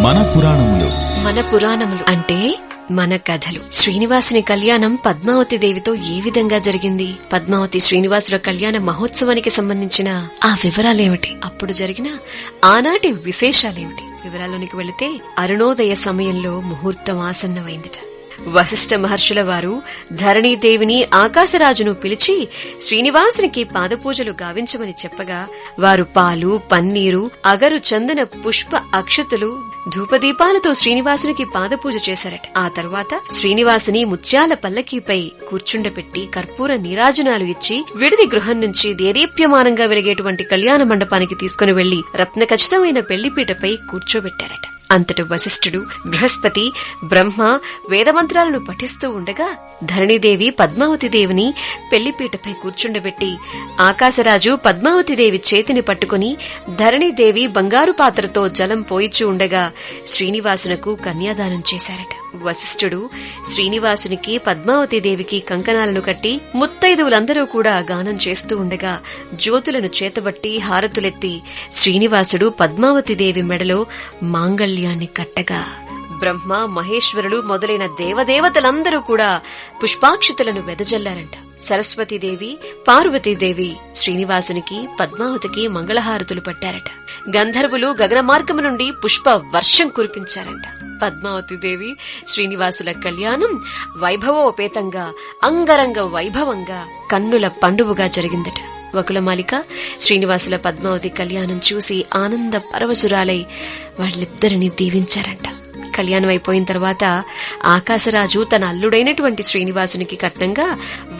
మన పురాణములు. మన పురాణములు అంటే మన కథలు. శ్రీనివాసుని కళ్యాణం పద్మావతి దేవితో ఏ విధంగా జరిగింది, పద్మావతి శ్రీనివాసుల కళ్యాణ మహోత్సవానికి సంబంధించిన ఆ వివరాలేమిటి, అప్పుడు జరిగిన ఆనాటి విశేషాలేమిటి? వివరాల్లోనికి వెళితే అరుణోదయ సమయంలో ముహూర్తం ఆసన్నమైందిట. వశిష్ఠ మహర్షుల వారు ధరణీదేవిని ఆకాశరాజును పిలిచి శ్రీనివాసునికి పాదపూజలు గావించమని చెప్పగా వారు పాలు, పన్నీరు, అగరు, చందన, పుష్ప అక్షతలు, ధూపదీపాలతో శ్రీనివాసునికి పాదపూజ చేశారట. ఆ తర్వాత శ్రీనివాసుని ముత్యాల పల్లకీపై కూర్చుండపెట్టి కర్పూర నీరాజనాలు ఇచ్చి విడిది గృహం నుంచి దేదీప్యమానంగా వెలిగేటువంటి కళ్యాణ మండపానికి తీసుకుని వెళ్లి రత్న ఖచ్చితమైన పెళ్లిపీటపై కూర్చోబెట్టారట. అంతటి వశిష్ఠుడు, బృహస్పతి, బ్రహ్మ వేదమంత్రాలను పఠిస్తూ ఉండగా ధరణీదేవి పద్మావతిదేవిని పెళ్లిపీటపై కూర్చుండబెట్టి ఆకాశరాజు పద్మావతిదేవి చేతిని పట్టుకుని ధరణీదేవి బంగారు పాత్రతో జలం పోయిచూ ఉండగా శ్రీనివాసునకు కన్యాదానం చేశారట. వశిష్ఠుడు శ్రీనివాసునికి పద్మావతిదేవికి కంకణాలను కట్టి ముత్తైదువులందరూ కూడా గానం చేస్తూ ఉండగా జ్యోతులను చేతబట్టి హారతులెత్తి శ్రీనివాసుడు పద్మావతిదేవి మెడలో మాంగళ్యాన్ని కట్టగా బ్రహ్మ, మహేశ్వరులు మొదలైన దేవదేవతలందరూ కూడా పుష్పాక్షతలను వెదజల్లారంట. సరస్వతీదేవి, పార్వతీదేవి శ్రీనివాసునికి, పద్మావతికి మంగళహారతులు పట్టారట. గంధర్వులు గగన మార్గము నుండి పుష్ప వర్షం కురిపించారంట. పద్మావతిదేవి శ్రీనివాసుల కళ్యాణం వైభవోపేతంగా, అంగరంగ వైభవంగా, కన్నుల పండువగా జరిగిందట. వకులమాలిక శ్రీనివాసుల పద్మావతి కళ్యాణం చూసి ఆనంద పరవశురాలై వాళ్ళిద్దరినీ దీవించారంట. కళ్యాణం అయిపోయిన తర్వాత ఆకాశరాజు తన అల్లుడైనటువంటి శ్రీనివాసునికి కట్నంగా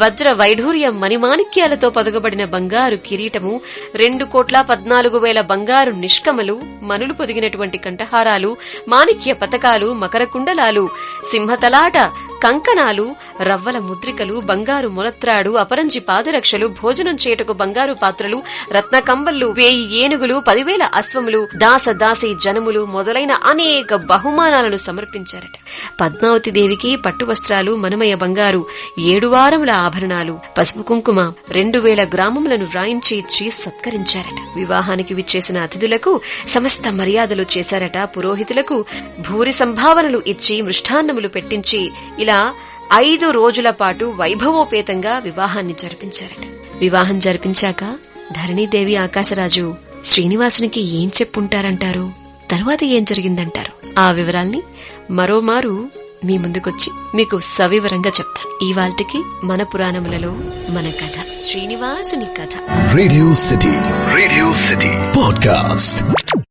వజ్ర వైఢూర్య మణిమాణిక్యాలతో పొదగబడిన బంగారు కిరీటము, 2,14,00,000 బంగారు నిష్కమలు, మనులు పొదిగినటువంటి కంఠహారాలు, మాణిక్య పతకాలు, మకర కుండలాలు, సింహతలాట కంకణాలు, రవ్వల ముద్రికలు, బంగారు మొలత్రాడు, అపరంజి పాదరక్షలు, భోజనం చేయుటకు బంగారు పాత్రలు, రత్న కంబళ్లు, 1000 ఏనుగులు, 10,000 అశ్వములు, దాస దాసీ జనములు మొదలైన అనేక బహుమానాలను సమర్పించారట. పద్మావతిదేవికి పట్టు వస్త్రాలు, మనమయ బంగారు 7 వారముల ఆభరణాలు, పసుపు కుంకుమ 2,000 గ్రామములను వ్రాయించి ఇచ్చి సత్కరించారట. వివాహానికి విచ్చేసిన అతిథులకు సమస్త మర్యాదలు చేశారట. పురోహితులకు భూరి సంభావనలు ఇచ్చి మృష్టాన్నములు పెట్టించి ఇలా 5 రోజుల పాటు వైభవోపేతంగా వివాహాన్ని జరిపించారట. వివాహం జరిపించాక ధరణీదేవి, ఆకాశరాజు శ్రీనివాసునికి ఏం చెప్పుంటారంటారు? తరువాత ఏం జరిగిందంటారు? ఆ వివరాల్ని మరోమారు మీ ముందుకొచ్చి మీకు సవివరంగా చెప్తాను. ఇవాల్టికి మన పురాణములలో మన కథ, శ్రీనివాసుని కథ. Radio city podcast.